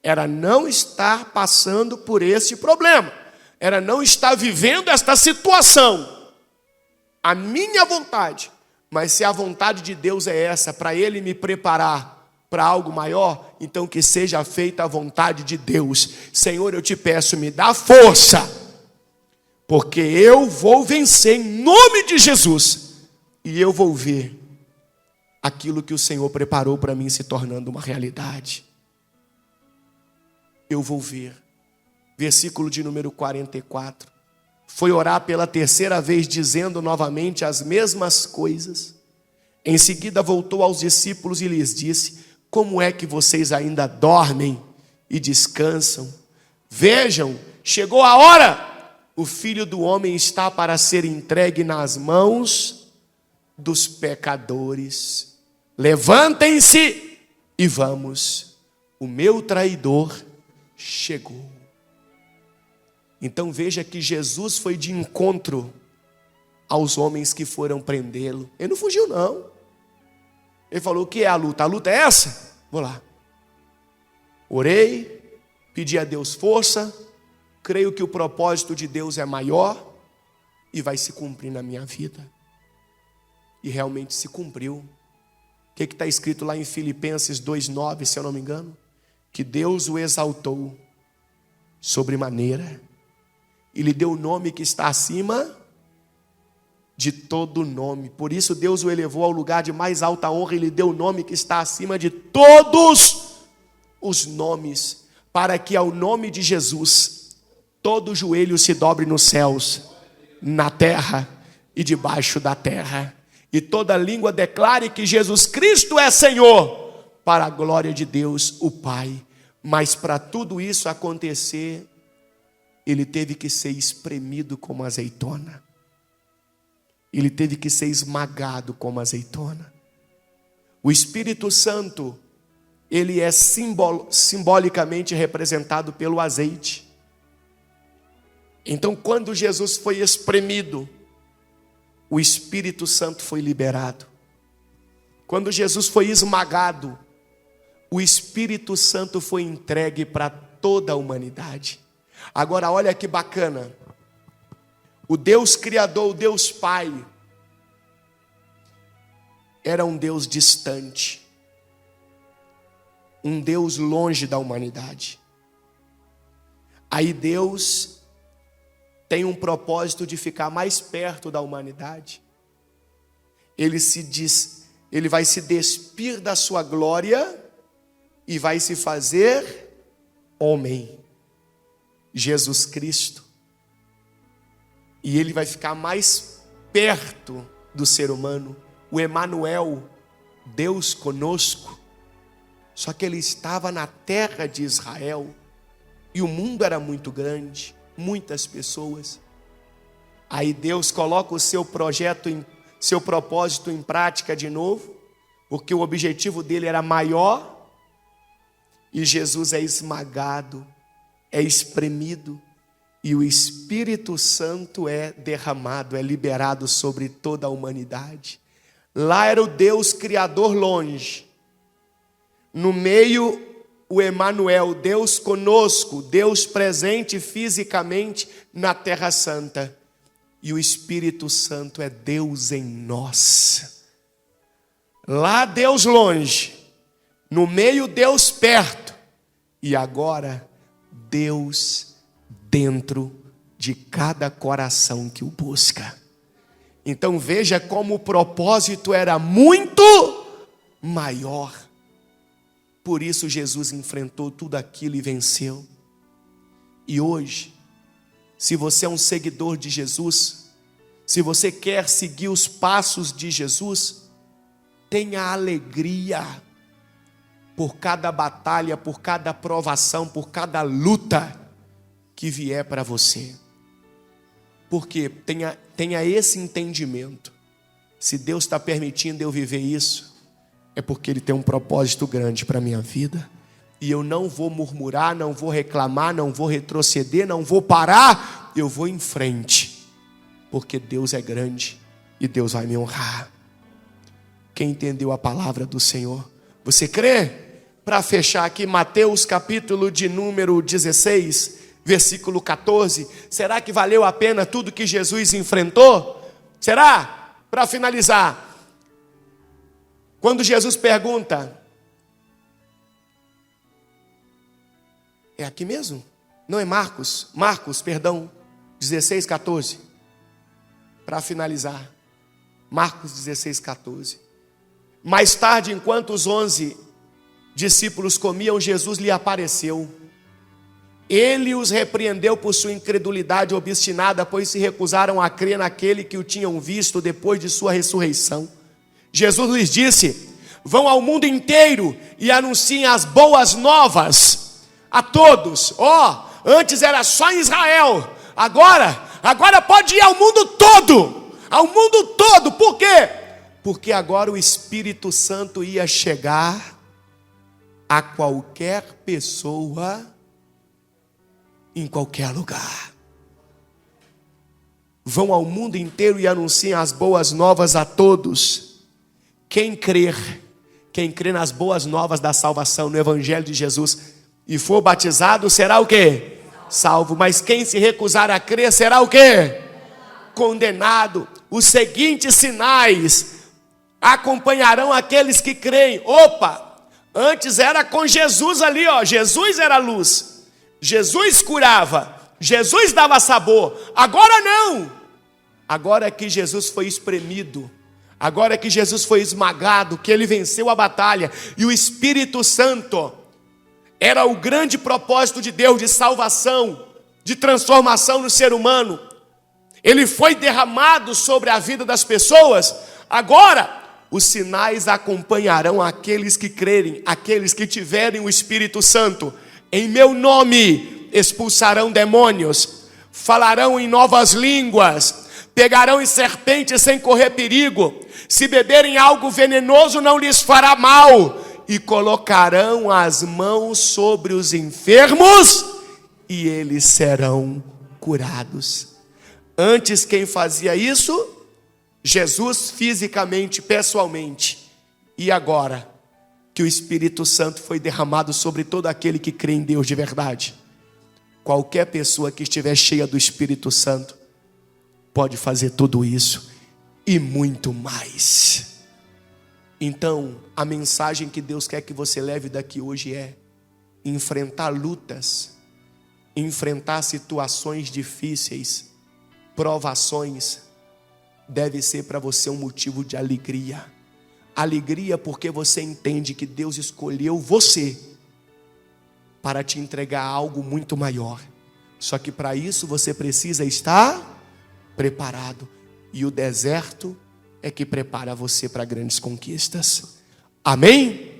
era não estar passando por esse problema. Era não estar vivendo esta situação. A minha vontade. Mas se a vontade de Deus é essa, para Ele me preparar para algo maior, então que seja feita a vontade de Deus. Senhor, eu te peço, me dá força, porque eu vou vencer em nome de Jesus, e eu vou ver aquilo que o Senhor preparou para mim se tornando uma realidade. Eu vou ver. Versículo de número 44. Foi orar pela terceira vez, dizendo novamente as mesmas coisas. Em seguida voltou aos discípulos e lhes disse: como é que vocês ainda dormem e descansam? Vejam, chegou a hora. O Filho do Homem está para ser entregue nas mãos dos pecadores. Levantem-se e vamos. O meu traidor chegou. Então veja que Jesus foi de encontro aos homens que foram prendê-lo. Ele não fugiu, não. Ele falou: o que é a luta? A luta é essa? Vou lá. Orei, pedi a Deus força, creio que o propósito de Deus é maior e vai se cumprir na minha vida. E realmente se cumpriu. O que está escrito lá em Filipenses 2,9, se eu não me engano? Que Deus o exaltou sobremaneira e lhe deu o nome que está acima de todo nome. Por isso Deus o elevou ao lugar de mais alta honra e lhe deu o nome que está acima de todos os nomes, para que ao nome de Jesus todo joelho se dobre nos céus, na terra e debaixo da terra, e toda língua declare que Jesus Cristo é Senhor, para a glória de Deus o Pai. Mas para tudo isso acontecer, ele teve que ser espremido como azeitona. Ele teve que ser esmagado como azeitona. O Espírito Santo, ele é simbolicamente representado pelo azeite. Então, quando Jesus foi espremido, o Espírito Santo foi liberado. Quando Jesus foi esmagado, o Espírito Santo foi entregue para toda a humanidade. Agora olha que bacana. O Deus Criador, o Deus Pai, era um Deus distante. Um Deus longe da humanidade. Aí Deus tem um propósito de ficar mais perto da humanidade. Ele vai se despir da sua glória e vai se fazer homem, Jesus Cristo. E ele vai ficar mais perto do ser humano, o Emanuel, Deus conosco. Só que ele estava na terra de Israel, e o mundo era muito grande, muitas pessoas. Aí Deus coloca o seu propósito em prática de novo, porque o objetivo dele era maior. E Jesus é esmagado, é espremido, e o Espírito Santo é derramado, é liberado sobre toda a humanidade. Lá era o Deus Criador longe, no meio o Emanuel, Deus conosco, Deus presente fisicamente na Terra Santa, e o Espírito Santo é Deus em nós. Lá Deus longe, no meio Deus perto, e agora Deus dentro de cada coração que o busca. Então veja como o propósito era muito maior. Por isso Jesus enfrentou tudo aquilo e venceu. E hoje, se você é um seguidor de Jesus, se você quer seguir os passos de Jesus, tenha alegria por cada batalha, por cada provação, por cada luta que vier para você. Porque tenha esse entendimento. Se Deus está permitindo eu viver isso, é porque Ele tem um propósito grande para a minha vida. E eu não vou murmurar, não vou reclamar, não vou retroceder, não vou parar. Eu vou em frente. Porque Deus é grande e Deus vai me honrar. Quem entendeu a palavra do Senhor? Você crê? Para fechar aqui, Mateus capítulo de número 16, versículo 14. Será que valeu a pena tudo que Jesus enfrentou? Será? Para finalizar, Quando Jesus pergunta, é aqui mesmo? Não é Marcos? Marcos, perdão, 16:14. Para finalizar. Marcos 16:14. Mais tarde, enquanto os 11 discípulos comiam, Jesus lhe apareceu. Ele os repreendeu por sua incredulidade obstinada, pois se recusaram a crer naquele que o tinham visto depois de sua ressurreição. Jesus lhes disse: vão ao mundo inteiro e anunciem as boas novas a todos. Antes era só em Israel, agora pode ir ao mundo todo. Ao mundo todo. Por quê? Porque agora o Espírito Santo ia chegar a qualquer pessoa, em qualquer lugar. Vão ao mundo inteiro e anunciem as boas novas a todos. Quem crer nas boas novas da salvação, no Evangelho de Jesus, e for batizado, será o quê? Salvo. Mas quem se recusar a crer, será o quê? Condenado. Os seguintes sinais acompanharão aqueles que creem. Antes era com Jesus ali, Jesus era luz, Jesus curava, Jesus dava sabor. Agora não. Agora que Jesus foi espremido, agora que Jesus foi esmagado, que ele venceu a batalha, e o Espírito Santo era o grande propósito de Deus de salvação, de transformação no ser humano. Ele foi derramado sobre a vida das pessoas. Agora os sinais acompanharão aqueles que crerem, aqueles que tiverem o Espírito Santo. Em meu nome expulsarão demônios, falarão em novas línguas, pegarão em serpentes sem correr perigo, se beberem algo venenoso não lhes fará mal, e colocarão as mãos sobre os enfermos e eles serão curados. Antes quem fazia isso? Jesus fisicamente, pessoalmente. E agora que o Espírito Santo foi derramado sobre todo aquele que crê em Deus de verdade, qualquer pessoa que estiver cheia do Espírito Santo pode fazer tudo isso e muito mais. Então, a mensagem que Deus quer que você leve daqui hoje é: enfrentar lutas, enfrentar situações difíceis, provações, deve ser para você um motivo de alegria. Alegria porque você entende que Deus escolheu você para te entregar algo muito maior. Só que para isso você precisa estar preparado. E o deserto é que prepara você para grandes conquistas. Amém?